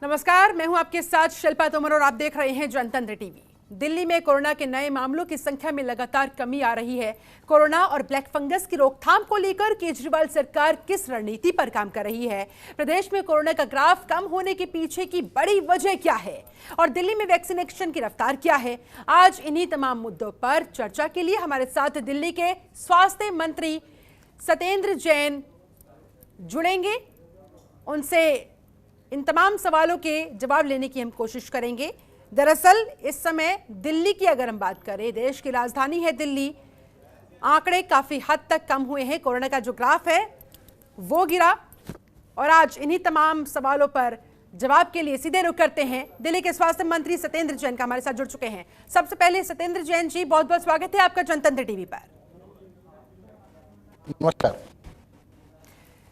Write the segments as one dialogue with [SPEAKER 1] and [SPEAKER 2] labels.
[SPEAKER 1] नमस्कार, मैं हूं आपके साथ शिल्पा तोमर और आप देख रहे हैं जनतंत्र टीवी। दिल्ली में कोरोना के नए मामलों की संख्या में लगातार कमी आ रही है। कोरोना और ब्लैक फंगस की रोकथाम को लेकर केजरीवाल सरकार किस रणनीति पर काम कर रही है? प्रदेश में कोरोना का ग्राफ कम होने के पीछे की बड़ी वजह क्या है और दिल्ली में वैक्सीनेशन की रफ्तार क्या है? आज इन्हीं तमाम मुद्दों पर चर्चा के लिए हमारे साथ दिल्ली के स्वास्थ्य मंत्री सत्येंद्र जैन जुड़ेंगे। उनसे इन तमाम सवालों के जवाब लेने की हम कोशिश करेंगे। दरअसल इस समय दिल्ली की अगर हम बात करें, देश की राजधानी है दिल्ली, आंकड़े काफी हद तक कम हुए हैं। कोरोना का जो ग्राफ है वो गिरा और आज इन्हीं तमाम सवालों पर जवाब के लिए सीधे रुख करते हैं दिल्ली के स्वास्थ्य मंत्री सत्येंद्र जैन का हमारे साथ जुड़ चुके हैं। सबसे पहले सत्येंद्र जैन जी, बहुत बहुत स्वागत है आपका जनतंत्र टीवी पर।
[SPEAKER 2] नमस्कार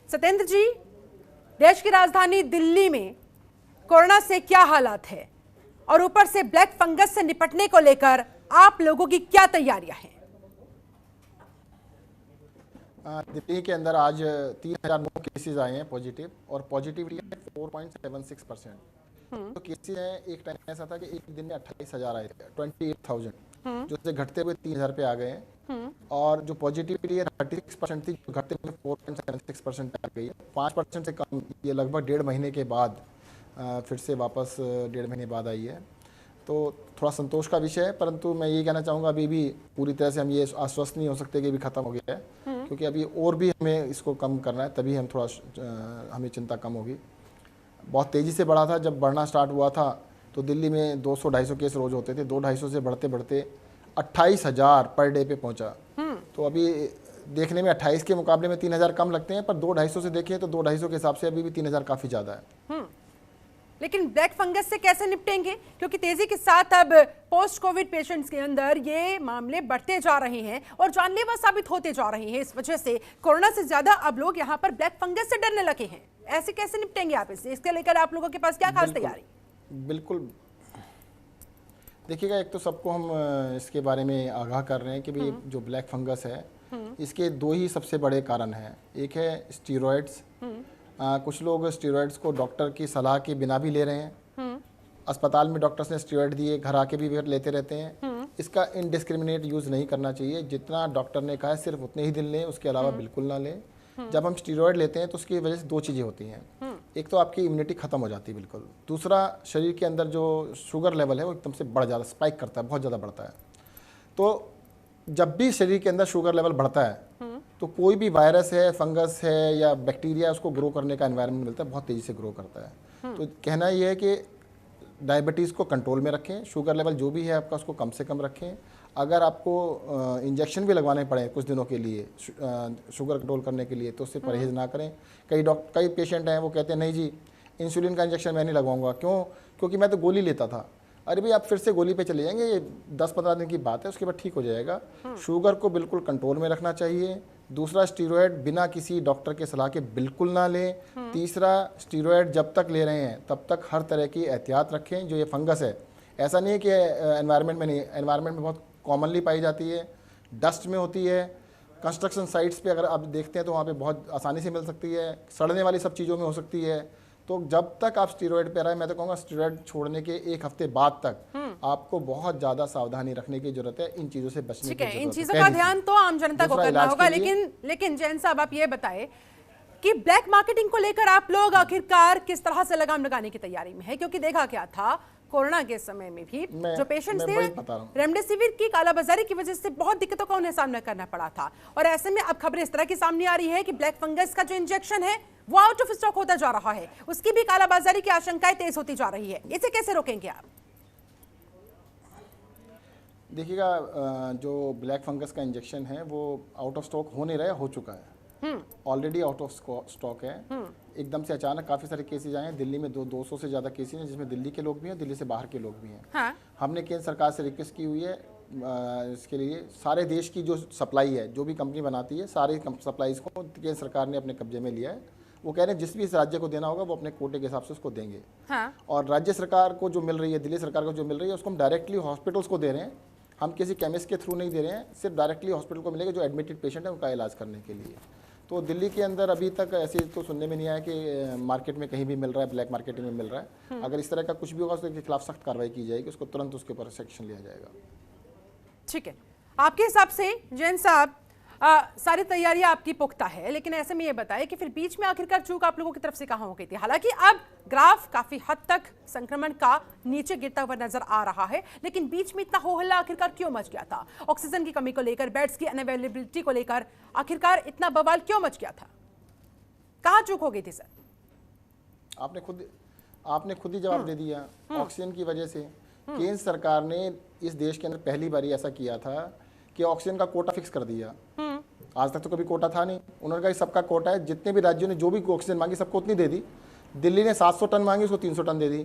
[SPEAKER 1] सत्येंद्र जी, देश की राजधानी दिल्ली में कोरोना से क्या हालात है और ऊपर से ब्लैक फंगस से निपटने को लेकर आप लोगों की क्या तैयारियां हैं?
[SPEAKER 2] दिल्ली के अंदर आज 3009 केसेस आए हैं पॉजिटिव और पॉजिटिविटी है 4.76%। तो केसेस हैं, एक टाइम ऐसा था कि एक दिन में 28,000 आए थे, 28,000 जो से घटते हुए 3,000 पे आ गए हैं। और जो पॉजिटिविटी है 36% थी, जो घटते हुए 4.76% आ गई है। 5% से कम, ये लगभग 1.5 महीने के बाद फिर से वापस 1.5 महीने बाद आई है। तो थोड़ा संतोष का विषय है, परंतु मैं ये कहना चाहूँगा अभी भी पूरी तरह से हम ये आश्वस्त नहीं हो सकते कि भी खत्म हो गया है, क्योंकि अभी और भी हमें इसको कम करना है, तभी हम थोड़ा हमें चिंता कम होगी। बहुत तेज़ी से बढ़ा था, जब बढ़ना स्टार्ट हुआ था तो दिल्ली में 200-250 केस रोज होते थे, 200-250 से बढ़ते बढ़ते 28,000 पर डे पे पहुंचा। तो अभी देखने में 28 के मुकाबले में 3,000 कम लगते हैं, पर 200-250 से देखें तो 200-250 के हिसाब से अभी भी 3,000 काफ़ी ज़्यादा है।
[SPEAKER 1] लेकिन ब्लैक फंगस से कैसे निपटेंगे, क्योंकि तेजी के साथ अब पोस्ट कोविड पेशेंट्स के अंदर ये मामले बढ़ते जा रहे हैं और जानलेवा साबित होते जा रहे हैं। इस वजह से कोरोना से ज्यादा अब लोग यहाँ पर ब्लैक फंगस से डरने लगे हैं। ऐसे कैसे निपटेंगे आप इससे? इसके लेकर आप लोगों के पास क्या खास तैयारी?
[SPEAKER 2] बिल्कुल, देखिएगा, एक तो सबको हम इसके बारे में आगाह कर रहे हैं कि भाई जो ब्लैक फंगस है इसके दो ही सबसे बड़े कारण हैं। एक है स्टीरॉयड्स, कुछ लोग स्टीरॉयड्स को डॉक्टर की सलाह के बिना भी ले रहे हैं। अस्पताल में डॉक्टर्स ने स्टीरॉयड दिए, घर आके भी लेते रहते हैं। इसका इनडिस्क्रिमिनेट यूज़ नहीं करना चाहिए। जितना डॉक्टर ने कहा है सिर्फ उतने ही दिन लें, उसके अलावा बिल्कुल ना लें। जब हम स्टीरॉयड लेते हैं तो उसकी वजह से दो चीज़ें होती हैं। एक तो आपकी इम्यूनिटी ख़त्म हो जाती है बिल्कुल, दूसरा शरीर के अंदर जो शुगर लेवल है वो एकदम से बढ़ जाता है, स्पाइक करता है, बहुत ज़्यादा बढ़ता है। तो जब भी शरीर के अंदर शुगर लेवल बढ़ता है तो कोई भी वायरस है, फंगस है या बैक्टीरिया, उसको ग्रो करने का एनवायरनमेंट मिलता है, बहुत तेज़ी से ग्रो करता है। तो कहना ये है कि डायबिटीज़ को कंट्रोल में रखें, शुगर लेवल जो भी है आपका उसको कम से कम रखें। अगर आपको इंजेक्शन भी लगवाने पड़े कुछ दिनों के लिए शुगर कंट्रोल करने के लिए, तो उससे परहेज़ ना करें। कई पेशेंट हैं वो कहते हैं नहीं जी, इंसुलिन का इंजेक्शन मैं नहीं लगवाऊंगा। क्यों? क्योंकि मैं तो गोली लेता था। अरे भाई, आप फिर से गोली पे चले जाएंगे, ये 10-15 दिन की बात है, उसके बाद ठीक हो जाएगा। शुगर को बिल्कुल कंट्रोल में रखना चाहिए। दूसरा, स्टीरॉयड बिना किसी डॉक्टर के सलाह के बिल्कुल ना लें। तीसरा, स्टीरॉयड जब तक ले रहे हैं तब तक हर तरह की एहतियात रखें। जो ये फंगस है, ऐसा नहीं है कि एनवायरनमेंट में नहीं, एनवायरनमेंट में बहुत कॉमनली पाई जाती है, डस्ट में होती है, कंस्ट्रक्शन साइट्स पे अगर आप देखते हैं तो वहाँ पे बहुत आसानी से मिल सकती है, सड़ने वाली सब चीज़ों में हो सकती है। तो जब तक आप स्टीरॉयड पे रहे, मैं तो कहूँगा स्टीरॉयड छोड़ने के 1 हफ्ते बाद तक आपको बहुत ज़्यादा सावधानी रखने की जरूरत है, इन चीज़ों से बचने की जरूरत है।
[SPEAKER 1] इन चीज़ों का ध्यान तो आम जनता को करना होगा। लेकिन जैन साहब, आप ये बताएं कि ब्लैक मार्केटिंग को लेकर आप लोग आखिरकार किस तरह से लगाम लगाने की तैयारी में है? क्योंकि देखा क्या था, कोरोना के समय में भी जो पेशेंट्स थे, रेमडेसिविर की कालाबाजारी की वजह से बहुत दिक्कतों का उन्हें सामना करना पड़ा था। और ऐसे में अब खबरें इस तरह की सामने आ रही है कि ब्लैक फंगस का जो इंजेक्शन है वो आउट ऑफ स्टॉक होता जा रहा है, उसकी भी कालाबाजारी की आशंकाएं तेज होती जा रही है। इसे कैसे रोकेंगे आप?
[SPEAKER 2] देखिएगा, जो ब्लैक फंगस का इंजेक्शन है वो आउट ऑफ स्टॉक हो नहीं रहा है, हो चुका है, ऑलरेडी आउट ऑफ स्टॉक है। एकदम से अचानक काफ़ी सारे केसेज आए हैं। दिल्ली में 200 से ज़्यादा केसेज हैं, जिसमें दिल्ली के लोग भी हैं, दिल्ली से बाहर के लोग भी हैं। हाँ। हमने केंद्र सरकार से रिक्वेस्ट की हुई है इसके लिए, सारे देश की जो सप्लाई है, जो भी कंपनी बनाती है, सारी सप्लाईज को केंद्र सरकार ने अपने कब्जे में लिया है। वो कह रहे हैं जिस भी इस राज्य को देना होगा वो अपने कोटे के हिसाब से उसको देंगे। हाँ। और राज्य सरकार को जो मिल रही है, दिल्ली सरकार को जो मिल रही है, उसको हम डायरेक्टली हॉस्पिटल्स को दे रहे हैं। हम किसी केमिस्ट के थ्रू नहीं दे रहे हैं, सिर्फ डायरेक्टली हॉस्पिटल को मिलेगा जो एडमिटेड पेशेंट है उनका इलाज करने के लिए। तो दिल्ली के अंदर अभी तक ऐसे तो सुनने में नहीं आया कि मार्केट में कहीं भी मिल रहा है, ब्लैक मार्केटिंग में मिल रहा है। अगर इस तरह का कुछ भी होगा उसके खिलाफ सख्त कार्रवाई की जाएगी, उसको तुरंत उसके ऊपर सेक्शन लिया जाएगा।
[SPEAKER 1] ठीक है, आपके हिसाब से जैन साहब सारी तैयारियां आपकी पुख्ता है, लेकिन ऐसे में ये बताएं कि फिर बीच में आखिरकार चूक आप लोगों की तरफ से कहां हो गई थी? हालांकि अब ग्राफ काफी हद तक संक्रमण का नीचे गिरता हुआ नजर आ रहा है, लेकिन बीच में इतना हो हल्ला आखिरकार क्यों मच गया था? ऑक्सीजन की कमी को लेकर, बेड्स की अनअवेलेबिलिटी को लेकर आखिरकार इतना बवाल क्यों मच गया था? कहां चूक हो गई थी सर?
[SPEAKER 2] आपने खुद ही जवाब दे दिया, ऑक्सीजन की वजह से। केंद्र सरकार ने इस देश के अंदर पहली बार ऐसा किया था कि ऑक्सीजन का कोटा फिक्स कर दिया। आज तक तो कभी कोटा था नहीं। उन्होंने कहा सबका कोटा है, जितने भी राज्यों ने जो भी ऑक्सीजन मांगी सबको उतनी दे दी। दिल्ली ने 700 टन मांगी, उसको 300 टन दे दी।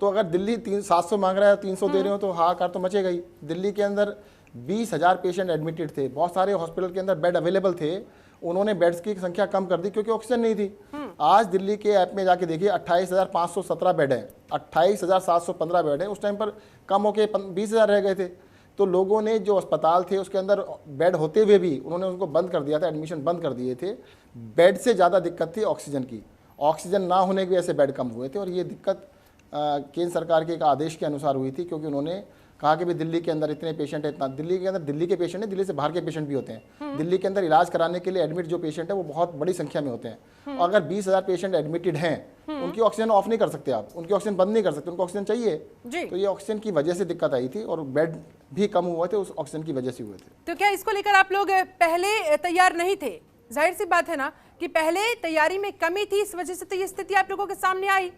[SPEAKER 2] तो अगर दिल्ली 700 मांग रहा है, 300 दे रहे हो, तो हाहाकार तो मचेगा ही। दिल्ली के अंदर 20,000 पेशेंट एडमिटेड थे, बहुत सारे हॉस्पिटल के अंदर बेड अवेलेबल थे। उन्होंने बेड्स की संख्या कम कर दी क्योंकि ऑक्सीजन नहीं थी। आज दिल्ली के ऐप में जाके देखिए 28,517 बेड है, 28,715 बेड है। उस टाइम पर कम होके 20,000 रह गए थे। तो लोगों ने जो अस्पताल थे उसके अंदर बेड होते हुए भी उन्होंने उनको बंद कर दिया था, एडमिशन बंद कर दिए थे। बेड से ज़्यादा दिक्कत थी ऑक्सीजन की। ऑक्सीजन ना होने की वजह से बेड कम हुए थे, और ये दिक्कत केंद्र सरकार के एक आदेश के अनुसार हुई थी, क्योंकि उन्होंने कहा कि भी दिल्ली के अंदर इतने पेशेंट है, इतना दिल्ली के अंदर दिल्ली के पेशेंट है, दिल्ली से बाहर के पेशेंट भी होते हैं। दिल्ली के अंदर इलाज कराने के लिए एडमिट जो पेशेंट है वो बहुत बड़ी संख्या में होते हैं। और अगर 20,000 पेशेंट एडमिटेड हैं, उनकी ऑक्सीजन ऑफ नहीं कर सकते आप, उनकी ऑक्सीजन बंद नहीं कर सकते, उनको ऑक्सीजन चाहिए। तो ये ऑक्सीजन की वजह से दिक्कत आई थी, और बेड भी कम हुए थे, उस ऑक्सीजन की वजह से हुए थे।
[SPEAKER 1] तो क्या इसको लेकर आप लोग पहले तैयार नहीं थे? जाहिर सी बात है ना कि पहले तैयारी में कमी थी, इस वजह से तो ये स्थिति आप लोगों के सामने आई।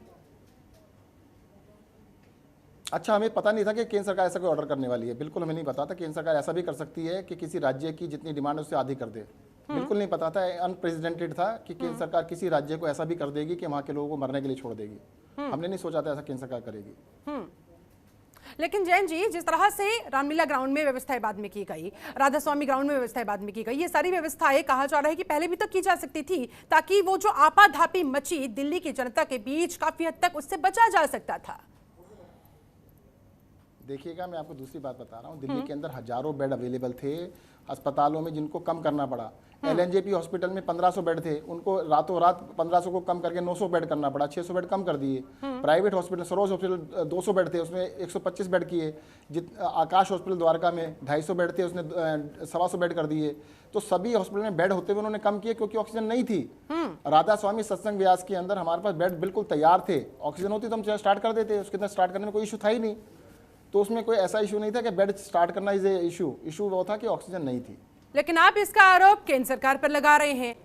[SPEAKER 2] अच्छा, हमें पता नहीं था कि केंद्र सरकार ऐसा कोई ऑर्डर करने वाली है। बिल्कुल हमें नहीं पता था। केंद्र सरकार ऐसा भी कर सकती है कि किसी राज्य की जितनी डिमांड है उससे आधी कर दे। बिल्कुल नहीं पता था, अनप्रेसिडेंटेड था कि केंद्र सरकार किसी राज्य को ऐसा भी कर देगी कि वहां के लोगों को मरने के लिए छोड़ देगी। हमने नहीं सोचा था ऐसा केंद्र सरकार करेगी।
[SPEAKER 1] लेकिन जैन जी, जिस तरह से रामलीला ग्राउंड में व्यवस्थाएं बाद में की गई, राधा स्वामी ग्राउंड में व्यवस्थाएं बाद में की गई, ये सारी व्यवस्थाएं कहा जा रहा है कि पहले भी तो की जा सकती थी, ताकि वो जो आपाधापी मची दिल्ली की जनता के बीच, काफी हद तक उससे बचा जा सकता था।
[SPEAKER 2] देखिएगा, मैं आपको दूसरी बात बता रहा हूँ। दिल्ली के अंदर हजारों बेड अवेलेबल थे अस्पतालों में, जिनको कम करना पड़ा। LNJP हॉस्पिटल में 1500 बेड थे, उनको रातों रात 1500 को कम करके 900 बेड करना पड़ा, 600 बेड कम कर दिए। Private hospital, Saroj hospital 200 bed थे, उसमें 125 बेड किए। आकाश हॉस्पिटल द्वारका में 250 बेड थे, उसने 125 बेड कर दिए। तो सभी हॉस्पिटल में बेड होते हुए उन्होंने कम किए, क्योंकि ऑक्सीजन नहीं थी। राधा स्वामी सत्संग व्यास के अंदर हमारे पास बेड बिल्कुल तैयार थे, ऑक्सीजन होती तो हम स्टार्ट कर देते, उसके अंदर स्टार्ट करने में कोई इशू था ही नहीं। तो उसमें कोई ऐसा इशू नहीं था कि बेड स्टार्ट करना इज ए इशू वो था कि ऑक्सीजन नहीं थी।
[SPEAKER 1] लेकिन आप इसका आरोप केंद्र सरकार पर लगा रहे हैं।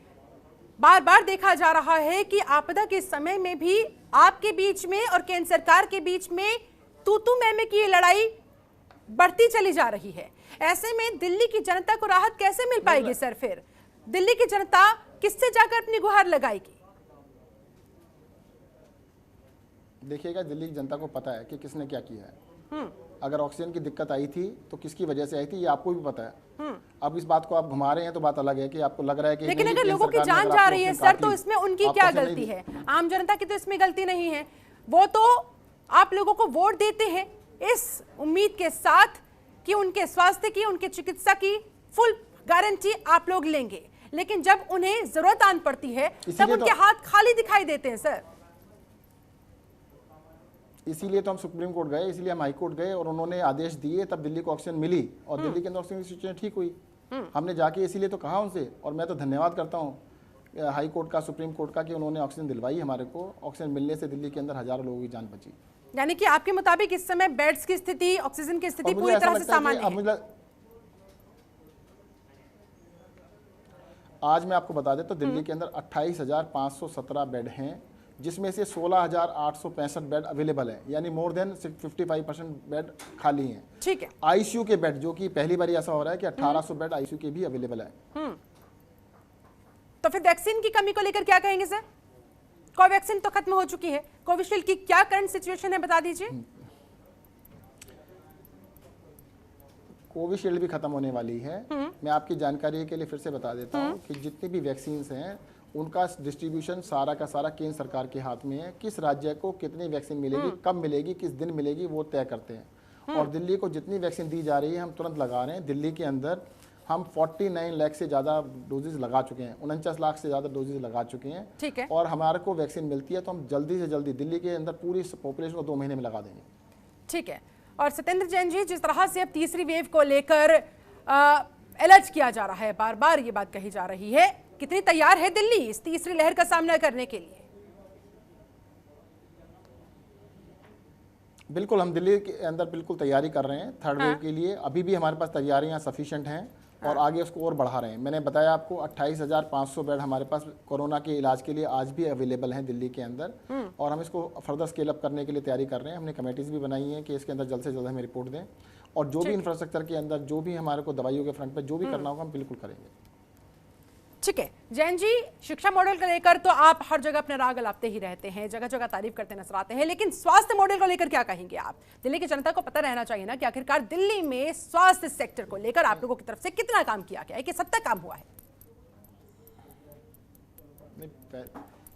[SPEAKER 1] बार बार देखा जा रहा है कि आपदा के समय में भी आपके बीच में और केंद्र सरकार के बीच में तू मैं की ये लड़ाई बढ़ती चली जा रही है। ऐसे में दिल्ली की जनता को राहत कैसे मिल पाएगी सर? फिर दिल्ली की जनता किससे जाकर अपनी गुहार लगाएगी?
[SPEAKER 2] देखिएगा, दिल्ली की जनता को पता है कि किसने क्या किया है। अगर ऑक्सीजन की दिक्कत आई थी तो किसकी वजह से आई थी, ये आपको भी पता है। अब इस बात को आप घुमा रहे हैं तो बात अलग है कि आपको लग रहा है कि
[SPEAKER 1] लेकिन अगर लोगों की जान जा रही है सर, तो इसमें उनकी क्या गलती है? आम जनता की तो इसमें गलती नहीं है। वो तो आप लोगों को वोट देते हैं इस उम्मीद के साथ कि उनके स्वास्थ्य की, उनके चिकित्सा की फुल गारंटी आप लोग लेंगे, लेकिन जब उन्हें जरूरत आन पड़ती है तब उनके हाथ खाली दिखाई देते हैं सर।
[SPEAKER 2] इसीलिए तो हम सुप्रीम कोर्ट गए, इसीलिए हम हाई कोर्ट गए, और उन्होंने आदेश दिए, तब दिल्ली को ऑक्सीजन मिली, और दिल्ली के अंदर ऑक्सीजन की सिचुएशन ठीक हुई। हमने जाके इसीलिए तो कहा उनसे, और मैं तो धन्यवाद करता हूँ हाई कोर्ट का, सुप्रीम कोर्ट का, कि उन्होंने ऑक्सीजन दिलवाई हमारे को। ऑक्सीजन मिलने से दिल्ली के अंदर हजारों लोगों की जान बची।
[SPEAKER 1] यानी कि आपके मुताबिक इस समय बेड्स की स्थिति, ऑक्सीजन की स्थिति पूरी तरह से सामान्य है।
[SPEAKER 2] आज मैं आपको बता देता हूं, दिल्ली के अंदर 28,517 बेड हैं, जिसमें से 16,865 बेड अवेलेबल है, यानी मोर देन 55% बेड खाली हैं।
[SPEAKER 1] ठीक है।
[SPEAKER 2] आईसीयू के बेड, जो कि पहली बार ऐसा हो रहा है कि 1800 बेड आईसीयू के भी अवेलेबल है।
[SPEAKER 1] तो फिर वैक्सीन की कमी को लेकर क्या कहेंगे सर? कोवैक्सीन तो खत्म हो चुकी है, कोविशील्ड की क्या करंट सिचुएशन है, बता दीजिए।
[SPEAKER 2] कोविशील्ड भी खत्म होने वाली है। मैं आपकी जानकारी के लिए फिर से बता देता हूँ कि जितनी भी वैक्सीन हैं उनका डिस्ट्रीब्यूशन सारा का सारा केंद्र सरकार के हाथ में है। किस राज्य को कितनी वैक्सीन मिलेगी, कब मिलेगी, किस दिन मिलेगी, वो तय करते हैं। और दिल्ली को जितनी वैक्सीन दी जा रही है हम तुरंत लगा रहे हैं। दिल्ली के अंदर हम 49 लाख से ज़्यादा डोजेज लगा चुके हैं, 49 लाख से ज़्यादा डोजेज लगा चुके हैं।
[SPEAKER 1] ठीक है।
[SPEAKER 2] और हमारे को वैक्सीन मिलती है तो हम जल्दी से जल्दी दिल्ली के अंदर पूरी पॉपुलेशन को 2 महीने में लगा देंगे।
[SPEAKER 1] ठीक है। और सत्येंद्र जैन जी, जिस तरह से अब तीसरी वेव को लेकर अलर्ट किया जा रहा है, बार बार ये बात कही जा रही है, कितनी तैयार है दिल्ली इस तीसरी लहर का सामना करने के लिए?
[SPEAKER 2] बिल्कुल, हम दिल्ली के अंदर बिल्कुल तैयारी कर रहे हैं थर्ड वेव के लिए। अभी भी हमारे पास तैयारियां सफिशिएंट हैं और आगे उसको और बढ़ा रहे हैं। मैंने बताया आपको 28,500 बेड हमारे पास कोरोना के इलाज के लिए आज भी अवेलेबल हैं दिल्ली के अंदर, और हम इसको फर्दर स्केल अप करने के लिए तैयारी कर रहे हैं। हमने कमेटीज भी बनाई हैं कि इसके अंदर जल्द से जल्द हमें रिपोर्ट दें, और जो भी इंफ्रास्ट्रक्चर के अंदर जो भी हमारे को दवाइयों के फ्रंट पर जो भी करना होगा हम बिल्कुल करेंगे।
[SPEAKER 1] ठीक है। जैन जी, शिक्षा मॉडल को लेकर तो आप हर जगह अपने राग अलापते ही रहते हैं, जगह जगह तारीफ करते नजर आते हैं, लेकिन स्वास्थ्य मॉडल को लेकर क्या कहेंगे आप? दिल्ली की जनता को पता रहना चाहिए ना कि आखिरकार दिल्ली में स्वास्थ्य सेक्टर को लेकर आप लोगों की तरफ से कितना काम किया गया है, कि सब तक काम हुआ है?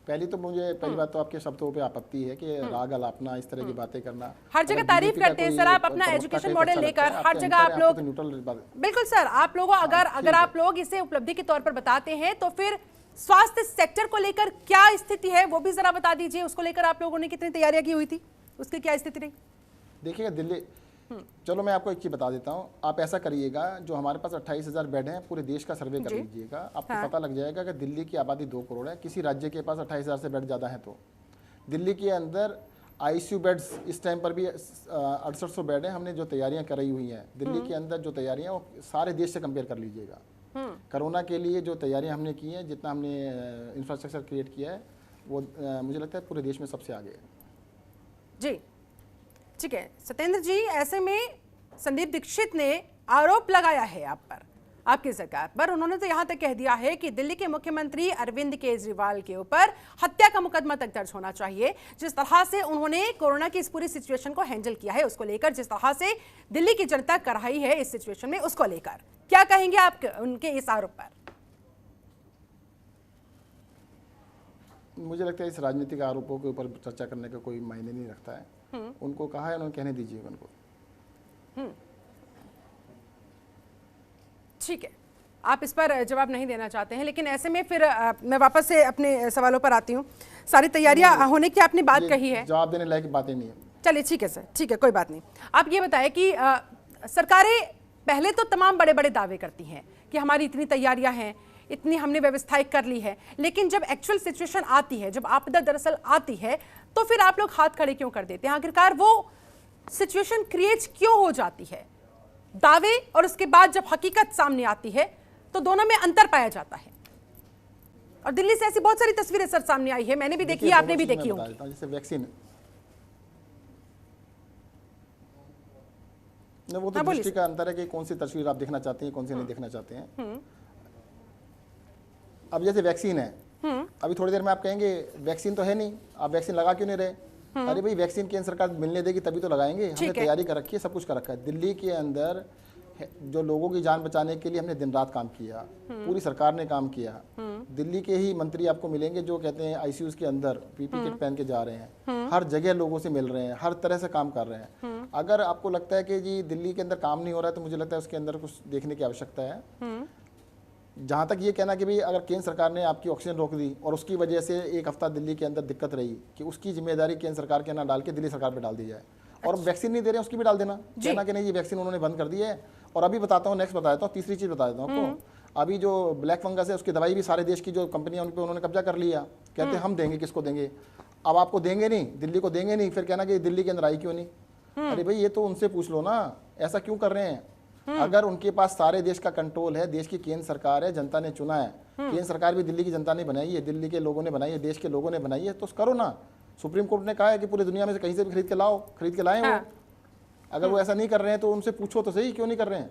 [SPEAKER 2] पहली बात तो आपके शब्दों पे आपत्ति है कि राग अलापना, इस तरह की बातें करना।
[SPEAKER 1] हर जगह तारीफ करते हैं सर आप अपना एजुकेशन मॉडल लेकर, हर जगह आप लोग बिल्कुल सर, आप लोगों अगर आप लोग इसे उपलब्धि के तौर पर बताते हैं तो फिर स्वास्थ्य सेक्टर को लेकर क्या स्थिति है वो भी जरा बता दीजिए। उसको लेकर आप लोगों ने कितनी तैयारियां की हुई थी, उसकी क्या स्थिति रही?
[SPEAKER 2] देखिएगा दिल्ली, चलो मैं आपको एक चीज बता देता हूँ। आप ऐसा करिएगा, जो हमारे पास 28,000 बेड हैं, पूरे देश का सर्वे कर लीजिएगा, आपको पता लग जाएगा कि दिल्ली की आबादी 2 करोड़ है, किसी राज्य के पास 28,000 से बेड ज़्यादा है। तो दिल्ली के अंदर आईसीयू बेड्स इस टाइम पर भी 6800 बेड है। हमने जो तैयारियां कराई हुई हैं दिल्ली के अंदर, जो तैयारियां वो सारे देश से कंपेयर कर लीजिएगा। कोरोना के लिए जो तैयारियां हमने की हैं, जितना हमने इंफ्रास्ट्रक्चर क्रिएट किया है, वो मुझे लगता है पूरे देश में सबसे आगे है
[SPEAKER 1] जी। ठीक है सत्येंद्र जी, ऐसे में संदीप दीक्षित ने आरोप लगाया है आप पर, आपकी सरकार पर। उन्होंने तो यहां तक कह दिया है कि दिल्ली के मुख्यमंत्री अरविंद केजरीवाल के ऊपर हत्या का मुकदमा तक दर्ज होना चाहिए। जिस तरह से उन्होंने कोरोना की इस पूरी सिचुएशन को हैंडल किया है, उसको लेकर जिस तरह से दिल्ली की जनता कर रही है इस सिचुएशन में, उसको लेकर क्या कहेंगे आप उनके इस आरोप पर?
[SPEAKER 2] मुझे लगता है इस राजनीतिक आरोपों के ऊपर चर्चा करने का कोई मायने नहीं रखता है। उनको कहा है, उन्होंने कहने दीजिए उनको। ठीक
[SPEAKER 1] है, आप इस पर जवाब नहीं देना चाहते हैं, लेकिन ऐसे में फिर मैं वापस से अपने सवालों पर आती हूँ। सारी तैयारियां होने की आपने बात कही है,
[SPEAKER 2] जवाब देने लायक बातें नहीं है।
[SPEAKER 1] चलिए ठीक है सर, ठीक है, कोई बात नहीं। आप ये बताएं कि सरकारें पहले तो तमाम बड़े बड़े दावे करती हैं कि हमारी इतनी तैयारियां हैं, इतनी हमने व्यवस्थाएं कर ली है, लेकिन जब एक्चुअल सिचुएशन आती है, जब आपदा दरअसल आती है, तो फिर आप लोग हाथ खड़े क्यों कर देते हैं? आखिरकार वो सिचुएशन क्रिएट क्यों हो जाती है? दावे और उसके बाद जब हकीकत सामने आती है तो दोनों में अंतर पाया जाता है। और दिल्ली से ऐसी बहुत सारी तस्वीरें सर सामने आई है, मैंने भी देखी है, आपने भी देखी होंगी।
[SPEAKER 2] जैसे वैक्सीन, वो तो दृष्टि का अंतर है कि कौन सी तस्वीर आप देखना चाहते हैं, कौन सी नहीं देखना चाहते हैं। अब जैसे वैक्सीन है, अभी थोड़ी देर में आप कहेंगे वैक्सीन तो है नहीं, आप वैक्सीन लगा क्यों नहीं रहे? अरे भाई, वैक्सीन केंद्र सरकार मिलने देगी तभी तो लगाएंगे। हमने तैयारी कर रखी है, सब कुछ कर रखा है। दिल्ली के अंदर जो लोगों की जान बचाने के लिए हमने दिन रात काम किया, पूरी सरकार ने काम किया। दिल्ली के ही मंत्री आपको मिलेंगे जो कहते हैं आईसीयूज के अंदर पीपी किट पहन के जा रहे हैं, हर जगह लोगों से मिल रहे हैं, हर तरह से काम कर रहे हैं। अगर आपको लगता है कि जी दिल्ली के अंदर काम नहीं हो रहा है, तो मुझे लगता है उसके अंदर कुछ देखने की आवश्यकता है। जहाँ तक ये कहना कि भाई अगर केंद्र सरकार ने आपकी ऑक्सीजन रोक दी और उसकी वजह से एक हफ्ता दिल्ली के अंदर दिक्कत रही, कि उसकी जिम्मेदारी केंद्र सरकार के ना डाल के दिल्ली सरकार पे डाल दी जाए। और वैक्सीन नहीं दे रहे हैं उसकी भी डाल देना, कहना कि नहीं ये वैक्सीन उन्होंने बंद कर दी है। और अभी बताता हूँ, नेक्स्ट बता देता हूँ, तीसरी चीज़ बता देता हूँ आपको। अभी जो ब्लैक फंगस है उसकी दवाई भी सारे देश की जो कंपनियां उन पर उन्होंने कब्जा कर लिया। कहते हैं हम देंगे, किसको देंगे? अब आपको देंगे नहीं, दिल्ली को देंगे नहीं, फिर कहना कि दिल्ली के अंदर आई क्यों नहीं? अरे भाई, ये तो उनसे पूछ लो ना, ऐसा क्यों कर रहे हैं? अगर उनके पास सारे देश का कंट्रोल है, देश की केंद्र सरकार है, जनता ने चुना है, केंद्र सरकार भी दिल्ली की जनता ने बनाई है, दिल्ली के लोगों ने बनाई है, देश के लोगों ने बनाई है, तो करो ना। सुप्रीम कोर्ट ने कहा है कि पूरी दुनिया में से कहीं से भी खरीद के लाओ, खरीद के लाएं वो। अगर वो ऐसा नहीं कर रहे हैं तो उनसे पूछो तो सही, क्यों नहीं कर रहे हैं?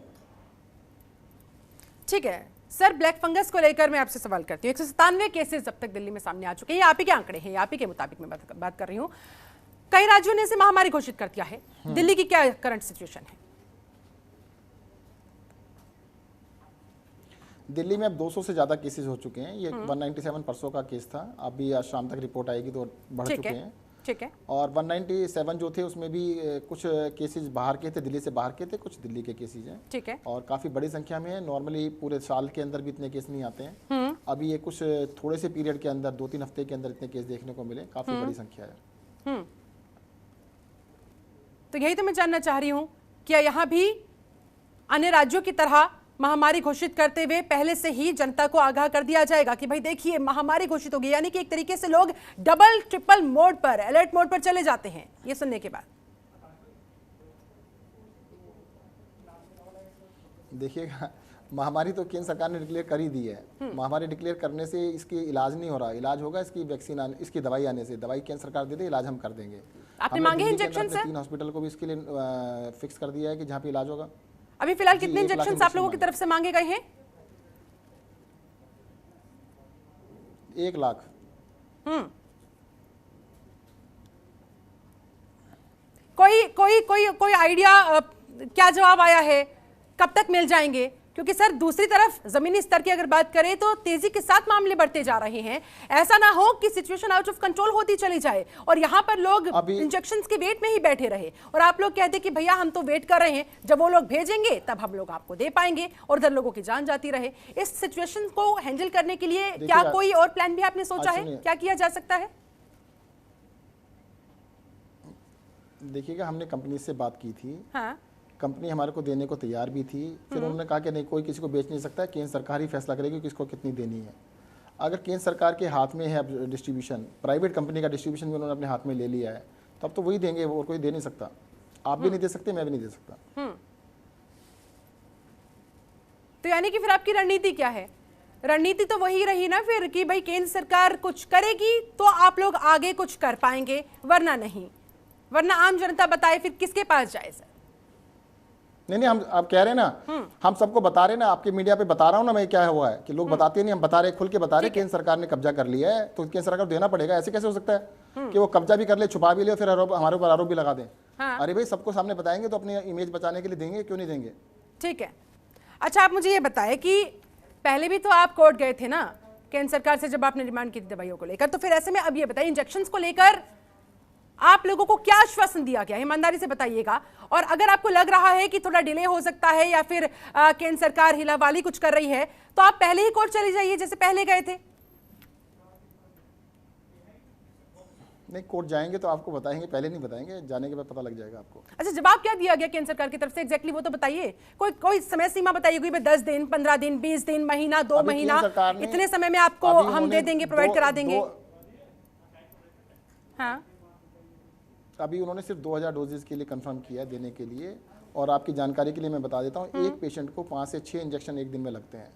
[SPEAKER 1] ठीक है सर, ब्लैक फंगस को लेकर मैं आपसे सवाल करती हूँ। 197 केसेस अब तक दिल्ली में सामने आ चुके हैं, आप ही के आंकड़े हैं, आप ही के मुताबिक मैं बात कर रही हूँ। कई राज्यों ने इसे महामारी घोषित कर दिया है, दिल्ली की क्या करंट सिचुएशन है?
[SPEAKER 2] दिल्ली में अब 200 से ज़्यादा केसेस हो चुके हैं। ये 197 परसों का केस था, अभी आज शाम तक रिपोर्ट आएगी तो बढ़ चुके हैं।
[SPEAKER 1] ठीक है।
[SPEAKER 2] और 197 जो थे उसमें भी कुछ केसेस बाहर के थे, दिल्ली से बाहर के थे, कुछ दिल्ली के केसेस हैं।
[SPEAKER 1] ठीक है।
[SPEAKER 2] और काफ़ी बड़ी संख्या में है, नॉर्मली पूरे साल के अंदर भी इतने केस नहीं आते हैं। अभी ये कुछ थोड़े से पीरियड के अंदर 2-3 हफ्ते के अंदर इतने केस देखने को मिले, काफ़ी बड़ी संख्या है।
[SPEAKER 1] तो यही तो मैं जानना चाह रही हूँ, क्या यहाँ भी अन्य राज्यों की तरह महामारी घोषित करते हुए पहले से ही जनता को आगाह कर दिया जाएगा कि भाई देखिए महामारी घोषित होगी, यानी कि एक तरीके से लोग डबल ट्रिपल मोड पर, अलर्ट मोड पर चले जाते हैं ये सुनने के बाद?
[SPEAKER 2] देखिएगा, महामारी तो केंद्र सरकार ने डिक्लेयर कर ही दी है। महामारी डिक्लेयर करने से इसकी इलाज नहीं हो रहा, इलाज होगा इसकी वैक्सीन आने, इसकी दवाई आने से। दवाई केंद्र सरकार दे दे, इलाज हम कर देंगे।
[SPEAKER 1] आपने मांगे इंजेक्शन से?
[SPEAKER 2] 3 हॉस्पिटल को भी इसके लिए फिक्स कर दिया है कि जहाँ पे इलाज होगा।
[SPEAKER 1] अभी फिलहाल कितने इंजेक्शन आप लोगों की तरफ से मांगे गए हैं?
[SPEAKER 2] 1 लाख।
[SPEAKER 1] कोई आइडिया क्या जवाब आया है, कब तक मिल जाएंगे? क्योंकि सर दूसरी तरफ जमीनी स्तर की अगर बात करें तो तेजी के साथ मामले बढ़ते जा रहे हैं। ऐसा ना हो कि सिचुएशन आउट ऑफ कंट्रोल होती चली जाए और यहाँ पर लोग इंजेक्शंस के वेट में ही बैठे रहे और आप लोग कहते कि भैया हम तो वेट कर रहे हैं, जब वो लोग भेजेंगे तब हम लोग आपको दे पाएंगे और उधर लोगों की जान जाती रहे। इस सिचुएशन को हैंडल करने के लिए क्या कोई और प्लान भी आपने सोचा है? क्या किया जा सकता है?
[SPEAKER 2] देखिएगा, हमने कंपनी से बात की थी।
[SPEAKER 1] हाँ।
[SPEAKER 2] कंपनी हमारे को देने को तैयार भी थी। फिर उन्होंने कहा कि नहीं, कोई किसी को बेच नहीं सकता, केंद्र सरकार ही फैसला करेगी किसको कितनी देनी है। अगर केंद्र सरकार के हाथ में है अब डिस्ट्रीब्यूशन, प्राइवेट कंपनी का डिस्ट्रीब्यूशन भी उन्होंने अपने हाथ में ले लिया है, तो अब तो वही देंगे, और कोई दे नहीं सकता। आप भी नहीं दे सकते, मैं भी नहीं दे सकता।
[SPEAKER 1] तो यानी कि फिर आपकी रणनीति क्या है? रणनीति तो वही रही ना फिर कि भाई केंद्र सरकार कुछ करेगी तो आप लोग आगे कुछ कर पाएंगे, वरना नहीं। वरना आम जनता बताए फिर किसके पास जाए सर?
[SPEAKER 2] नहीं, हम आप कह रहे हैं ना, हम सबको बता रहे हैं ना, आपके मीडिया पे बता रहा हूं ना मैं क्या हुआ है कि लोग बताते नहीं, हम बता रहे, खुल के बता रहे। केंद्र सरकार ने कब्जा कर लिया है तो केंद्र सरकार को देना पड़ेगा। ऐसे कैसे हो सकता है कि वो कब्जा भी कर ले, छुपा भी ले, फिर हमारे ऊपर आरोप भी लगा दें? अरे भाई, सबको सामने बताएंगे तो अपनी इमेज बचाने के लिए देंगे, क्यों नहीं देंगे?
[SPEAKER 1] ठीक है। अच्छा, आप मुझे ये बताएं कि पहले भी तो आप कोर्ट गए थे ना केंद्र सरकार से जब आपने डिमांड की थी दवाइयों को लेकर, तो फिर ऐसे में अब ये बताइए इंजेक्शंस को लेकर आप लोगों को क्या आश्वासन दिया गया, ईमानदारी से बताइएगा। और अगर आपको लग रहा है कि थोड़ा डिले हो सकता है या फिर केंद्र सरकार हिलावाली कुछ कर रही है, तो आप पहले ही कोर्ट चले जाइए जैसे पहले गए थे।
[SPEAKER 2] नहीं, कोर्ट जाएंगे तो आपको बताएंगे, पहले नहीं बताएंगे, जाने के बाद पता लग जाएगा आपको।
[SPEAKER 1] अच्छा, जवाब क्या दिया गया केंद्र सरकार की तरफ से एग्जैक्टली वो तो बताइए। कोई समय सीमा बताइए, कोई 10 दिन, 15 दिन, 20 दिन, महीना, 2 महीना, इतने समय में आपको हम दे देंगे, प्रोवाइड करा देंगे। हाँ,
[SPEAKER 2] अभी उन्होंने सिर्फ 2000 डोजेज के लिए कंफर्म किया है देने के लिए। और आपकी जानकारी के लिए मैं बता देता हूँ, एक पेशेंट को 5 से 6 इंजेक्शन एक दिन में लगते हैं,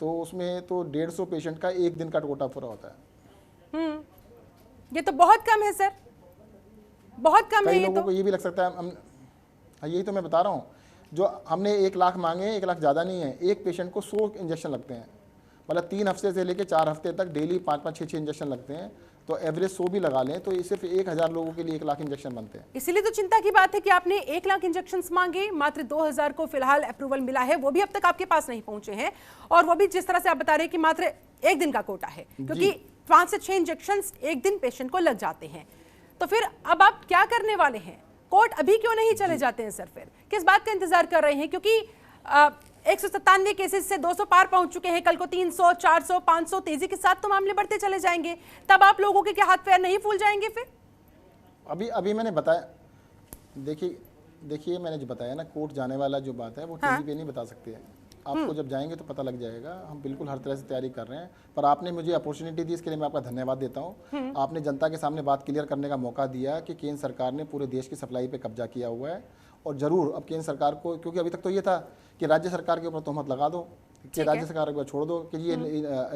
[SPEAKER 2] तो उसमें तो 150 पेशेंट का एक दिन का कोटा पूरा होता है।
[SPEAKER 1] ये तो बहुत कम है सर, बहुत कम है।
[SPEAKER 2] कई लोगों को ये भी लग सकता है, यही तो मैं बता रहा हूँ, जो हमने 1 लाख मांगे, 1 लाख ज़्यादा नहीं है। एक पेशेंट को 100 इंजेक्शन लगते हैं, मतलब 3 हफ्ते से लेकर 4 हफ्ते तक डेली 5-5, 6-6 इंजेक्शन लगते हैं। तो एवरेज 100 भी लगा लें तो ये सिर्फ 1000 लोगों के लिए 1 लाख इंजेक्शन बनते हैं।
[SPEAKER 1] इसीलिए तो चिंता की बात है कि आपने 1 लाख इंजेक्शन मांगे, मात्र 2000 को फिलहाल अप्रूवल मिला है, वो भी अब तक आपके पास नहीं पहुंचे हैं। और वो भी जिस तरह से आप बता रहे हैं कि मात्र 1 दिन का कोटा है, क्योंकि 5 से 6 इंजेक्शन एक दिन पेशेंट को लग जाते हैं। तो फिर अब आप क्या करने वाले हैं? कोर्ट अभी क्यों नहीं चले जाते हैं सर? फिर किस बात का इंतजार कर रहे हैं? क्योंकि 197 केसेस से 200 पार पहुंच चुके हैं, कल को 300, 400, 500, तेजी के साथ तो मामले बढ़ते चले जाएंगे। तब आप लोगों के क्या हाथ पैर नहीं फूल जाएंगे फिर?
[SPEAKER 2] अभी मैंने बताया, देखिए मैंने जो बताया ना, कोर्ट जाने वाला जो बात है वो टीवी पे नहीं बता सकते हैं। आपको जब जाएंगे तो पता लग जाएगा। हम बिल्कुल हर तरह से तैयारी कर रहे हैं, पर आपने मुझे अपॉर्चुनिटी दी, इसके लिए मैं आपका धन्यवाद देता हूँ। आपने जनता के सामने बात क्लियर करने का मौका दिया कि केंद्र सरकार ने पूरे देश की सप्लाई पे कब्जा किया हुआ है। और जरूर अब केंद्र सरकार को, क्योंकि अभी तक तो ये था कि राज्य सरकार के ऊपर तोहमत लगा दो कि राज्य सरकार को छोड़ दो कि ये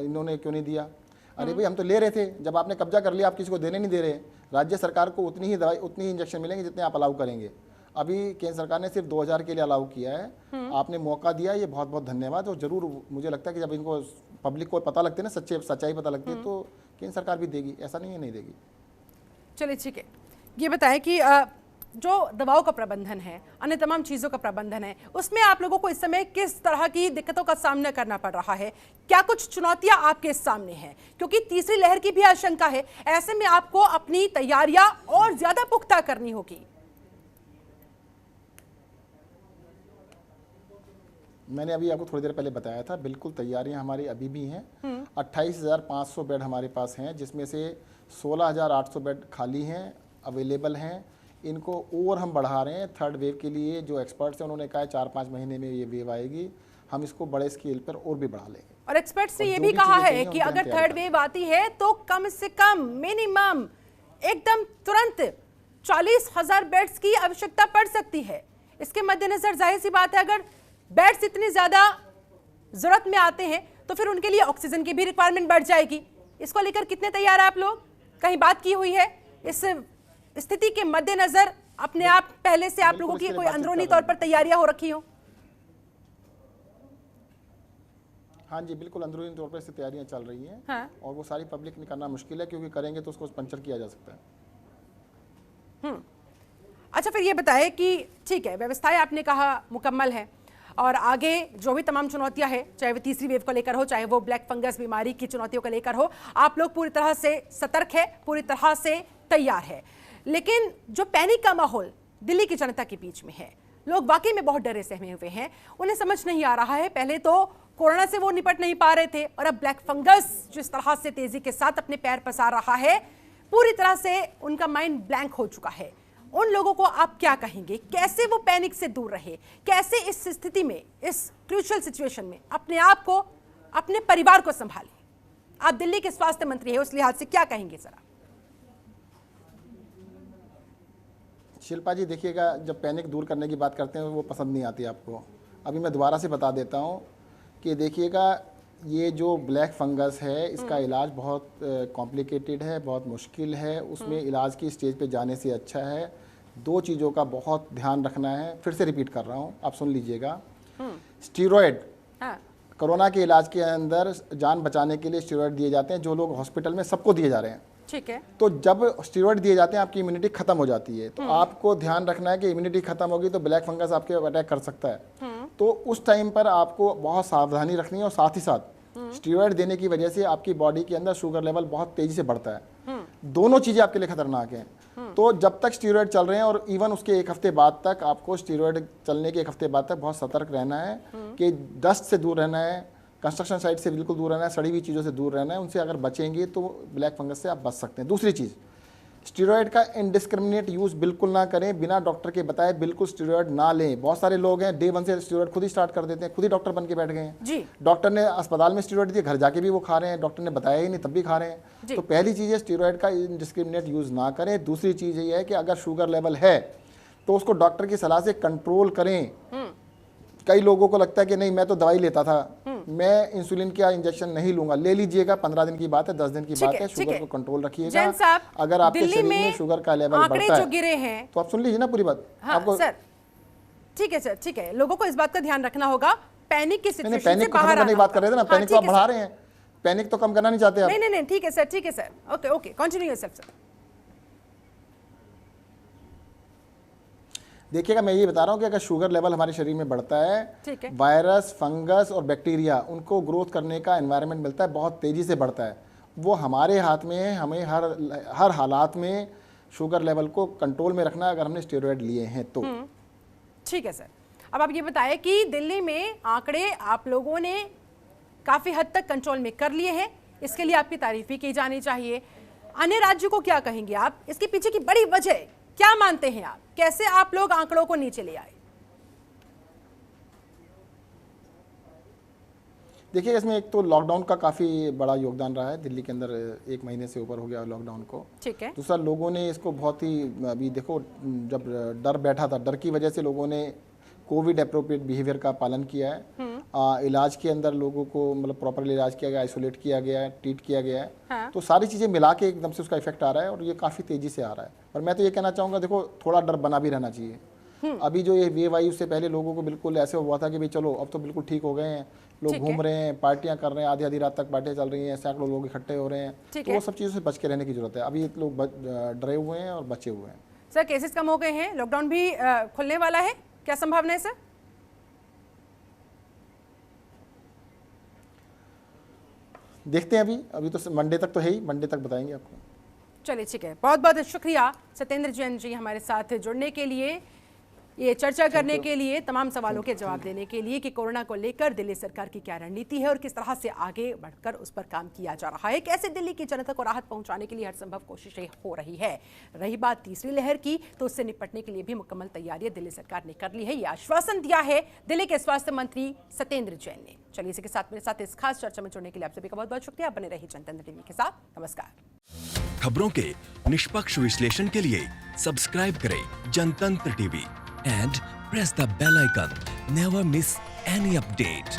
[SPEAKER 2] इन्होंने क्यों नहीं दिया। अरे भाई, हम तो ले रहे थे, जब आपने कब्जा कर लिया आप किसी को देने नहीं दे रहे। राज्य सरकार को उतनी ही दवाई, उतनी ही इंजेक्शन मिलेंगे जितने आप अलाउ करेंगे। अभी केंद्र सरकार ने सिर्फ 2000 के लिए अलाउ किया है। आपने मौका दिया, ये बहुत बहुत धन्यवाद। और जरूर मुझे लगता है कि जब इनको पब्लिक को पता लगती है ना, सच्चाई पता लगती है, तो केंद्र सरकार भी देगी, ऐसा नहीं है नहीं देगी।
[SPEAKER 1] चलिए ठीक है, ये बताएं कि जो दवाओं का प्रबंधन है, अन्य तमाम चीज़ों का प्रबंधन है, उसमें आप लोगों को इस समय किस तरह की दिक्कतों का सामना करना पड़ रहा है? क्या कुछ चुनौतियां आपके सामने हैं? क्योंकि तीसरी लहर की भी आशंका है, ऐसे में आपको अपनी तैयारियां और ज्यादा पुख्ता करनी होगी।
[SPEAKER 2] मैंने अभी आपको थोड़ी देर पहले बताया था, बिल्कुल तैयारियां हमारी अभी भी हैं। 28,500 बेड हमारे पास हैं, जिसमें से 16,800 बेड खाली हैं, अवेलेबल हैं। इनको और हम बढ़ा रहे हैं थर्ड वेव के लिए। जो एक्सपर्ट्स हैं उन्होंने कहा है 4-5 महीने में ये वेव आएगी, हम इसको बड़े स्केल पर और भी बढ़ा लेंगे।
[SPEAKER 1] और एक्सपर्ट्स ने ये भी कहा है कि अगर थर्ड वेव आती है तो कम से कम मिनिमम एकदम तुरंत 40,000 बेड्स की आवश्यकता पड़ सकती है। इसके मद्देनजर जाहिर सी बात है, अगर बेड्स इतनी ज्यादा जरूरत में आते हैं तो फिर उनके लिए ऑक्सीजन की भी रिक्वायरमेंट बढ़ जाएगी। इसको लेकर कितने तैयार हैं आप लोग? कहीं बात की हुई है इस स्थिति के मद्देनजर? अपने आप पहले से आप लोगों की कोई अंदरूनी तौर पर तैयारियां हो रखी हो?
[SPEAKER 2] हाँ जी, बिल्कुल अंदरूनी तौर पर इससे तैयारियां चल रही हैं।
[SPEAKER 1] हाँ।
[SPEAKER 2] और वो सारी पब्लिक में करना मुश्किल है, क्योंकि करेंगे तो उसको पंचर किया जा सकता है।
[SPEAKER 1] अच्छा, फिर ये बताए कि ठीक है, व्यवस्थाएं आपने कहा मुकम्मल है, और आगे जो भी तमाम चुनौतियां हैं, चाहे वो तीसरी वेव को लेकर हो, चाहे वो ब्लैक फंगस बीमारी की चुनौतियों को लेकर हो, आप लोग पूरी तरह से सतर्क है, पूरी तरह से तैयार है। लेकिन जो पैनिक का माहौल दिल्ली की जनता के बीच में है, लोग वाकई में बहुत डरे सहमे हुए हैं, उन्हें समझ नहीं आ रहा है। पहले तो कोरोना से वो निपट नहीं पा रहे थे, और अब ब्लैक फंगस जिस तरह से तेजी के साथ अपने पैर पसार रहा है, पूरी तरह से उनका माइंड ब्लैंक हो चुका है। उन लोगों को आप क्या कहेंगे? कैसे वो पैनिक से दूर रहे? कैसे इस स्थिति में, इस क्रूशियल सिचुएशन में अपने आप को, अपने परिवार को संभालें? आप दिल्ली के स्वास्थ्य मंत्री हैं, उस लिहाज से क्या कहेंगे जरा?
[SPEAKER 2] शिल्पा जी, देखिएगा, जब पैनिक दूर करने की बात करते हैं वो पसंद नहीं आती आपको। अभी मैं दोबारा से बता देता हूँ कि देखिएगा, ये जो ब्लैक फंगस है इसका इलाज बहुत कॉम्प्लिकेटेड है, बहुत मुश्किल है। उसमें इलाज की स्टेज पे जाने से अच्छा है 2 चीज़ों का बहुत ध्यान रखना है। फिर से रिपीट कर रहा हूँ, आप सुन लीजिएगा। स्टीरॉयड, कोरोना के इलाज के अंदर जान बचाने के लिए स्टीरॉयड दिए जाते हैं, जो लोग हॉस्पिटल में सबको दिए जा रहे हैं।
[SPEAKER 1] ठीक है।
[SPEAKER 2] तो जब स्टीरॉयड दिए जाते हैं आपकी इम्यूनिटी खत्म हो जाती है, तो आपको ध्यान रखना है कि इम्यूनिटी खत्म होगी तो ब्लैक फंगस आपके अटैक कर सकता है। तो उस टाइम पर आपको बहुत सावधानी रखनी है, और साथ ही साथ स्टीरॉयड देने की वजह से आपकी बॉडी के अंदर शुगर लेवल बहुत तेजी से बढ़ता है। दोनों चीजें आपके लिए खतरनाक हैं। तो जब तक स्टीरॉयड चल रहे हैं, और इवन उसके 1 हफ्ते बाद तक, आपको स्टीरॉयड चलने के 1 हफ्ते बाद तक बहुत सतर्क रहना है कि डस्ट से दूर रहना है, कंस्ट्रक्शन साइट से बिल्कुल दूर रहना है, सड़ी हुई चीज़ों से दूर रहना है। उनसे अगर बचेंगे तो ब्लैक फंगस से आप बच सकते हैं। दूसरी चीज़, स्टीरॉयड का इनडिस्क्रिमिनेट यूज़ बिल्कुल ना करें, बिना डॉक्टर के बताए बिल्कुल स्टीरॉयड ना लें। बहुत सारे लोग हैं डे 1 से स्टीरॉयड खुद ही स्टार्ट कर देते हैं, खुद ही डॉक्टर बन के बैठ गए हैं। डॉक्टर ने अस्पताल में स्टीरॉयड दिए, घर जाके भी वो खा रहे हैं, डॉक्टर ने बताया ही नहीं तब भी खा रहे हैं। तो पहली चीज़ है, स्टीरॉयड का इनडिस्क्रिमिनेट यूज़ ना करें। दूसरी चीज़ ये है कि अगर शुगर लेवल है तो उसको डॉक्टर की सलाह से कंट्रोल करें। कई लोगों को लगता है कि नहीं, मैं तो दवाई लेता था, मैं इंसुलिन का इंजेक्शन नहीं लूंगा। ले लीजिएगा, 15 दिन की बात है, 10 दिन की बात है। शुगर को कंट्रोल रखिएगा। अगर आपके शरीर में शुगर का लेवल बढ़ता है, गिरे हैं, तो आप सुन लीजिए ना पूरी बात। आपको
[SPEAKER 1] सर, ठीक है सर, ठीक है, लोगों को इस बात का ध्यान रखना होगा। पैनिक की सिचुएशन से
[SPEAKER 2] पैनिक
[SPEAKER 1] बाहर
[SPEAKER 2] आने की बात कर रहे थे ना, पैनिक तो आप बढ़ा रहे हैं, पैनिक तो कम करना नहीं चाहते आप।
[SPEAKER 1] नहीं, ठीक है सर, ठीक है sir, okay okay, continue yourself sir.
[SPEAKER 2] देखिएगा, मैं ये बता रहा हूँ कि अगर शुगर लेवल हमारे शरीर में बढ़ता है, वायरस, फंगस और बैक्टीरिया, उनको ग्रोथ करने का एनवायरनमेंट मिलता है, बहुत तेज़ी से बढ़ता है। वो हमारे हाथ में है, हमें हर हालात में शुगर लेवल को कंट्रोल में रखना है, अगर हमने स्टेरॉयड लिए हैं तो।
[SPEAKER 1] ठीक है सर, अब आप ये बताएं कि दिल्ली में आंकड़े आप लोगों ने काफ़ी हद तक कंट्रोल में कर लिए हैं, इसके लिए आपकी तारीफ भी की जानी चाहिए। अन्य राज्यों को क्या कहेंगे आप? इसके पीछे की बड़ी वजह क्या मानते हैं आप? कैसे आप लोग आंकड़ों को नीचे ले आए?
[SPEAKER 2] देखिए, इसमें एक तो लॉकडाउन का काफ़ी बड़ा योगदान रहा है। दिल्ली के अंदर 1 महीने से ऊपर हो गया लॉकडाउन को। ठीक है। दूसरा, लोगों ने इसको बहुत ही, अभी देखो, जब डर बैठा था, डर की वजह से लोगों ने कोविड अप्रोप्रिएट बिहेवियर का पालन किया है। इलाज के अंदर लोगों को मतलब प्रॉपरली इलाज किया गया, आइसोलेट किया गया है, ट्रीट किया गया है। हाँ। तो सारी चीज़ें मिला के एकदम से उसका इफेक्ट आ रहा है, और ये काफ़ी तेज़ी से आ रहा है। और मैं तो ये कहना चाहूँगा, देखो, थोड़ा डर बना भी रहना चाहिए। अभी जो ये वेव आई, उससे पहले लोगों को बिल्कुल ऐसे हुआ था कि भाई चलो अब तो बिल्कुल ठीक हो गए हैं, लोग घूम रहे हैं, पार्टियां कर रहे हैं, आधी आधी रात तक पार्टियां चल रही हैं, सैकड़ों लोग इकट्ठे हो रहे हैं। तो वो सब चीज़ों से बच के रहने की जरूरत है। अभी लोग डरे हुए हैं और बचे हुए हैं।
[SPEAKER 1] सर केसेस कम हो गए हैं, लॉकडाउन भी खुलने वाला है, क्या संभावना है सर?
[SPEAKER 2] देखते हैं, अभी तो मंडे तक तो है ही, मंडे तक बताएंगे आपको।
[SPEAKER 1] चलिए ठीक है, बहुत बहुत शुक्रिया सत्येंद्र जैन जी हमारे साथ जुड़ने के लिए, ये चर्चा करने के लिए, तमाम सवालों के जवाब देने के लिए कि कोरोना को लेकर दिल्ली सरकार की क्या रणनीति है और किस तरह से आगे बढ़कर उस पर काम किया जा रहा है, कैसे दिल्ली की जनता को राहत पहुंचाने के लिए हर संभव कोशिशें हो रही है। रही बात तीसरी लहर की, तो उससे निपटने के लिए भी मुकम्मल तैयारियां दिल्ली सरकार ने कर ली है, ये आश्वासन दिया है दिल्ली के स्वास्थ्य मंत्री सत्येंद्र जैन ने। चलिए इसी के साथ मेरे साथ इस खास चर्चा में जुड़ने के लिए आप सभी का बहुत बहुत शुक्रिया। बने रहिए जनतंत्र टीवी के साथ। नमस्कार।
[SPEAKER 3] खबरों के निष्पक्ष विश्लेषण के लिए सब्सक्राइब करें जनतंत्र TV and press the bell icon. Never miss any update.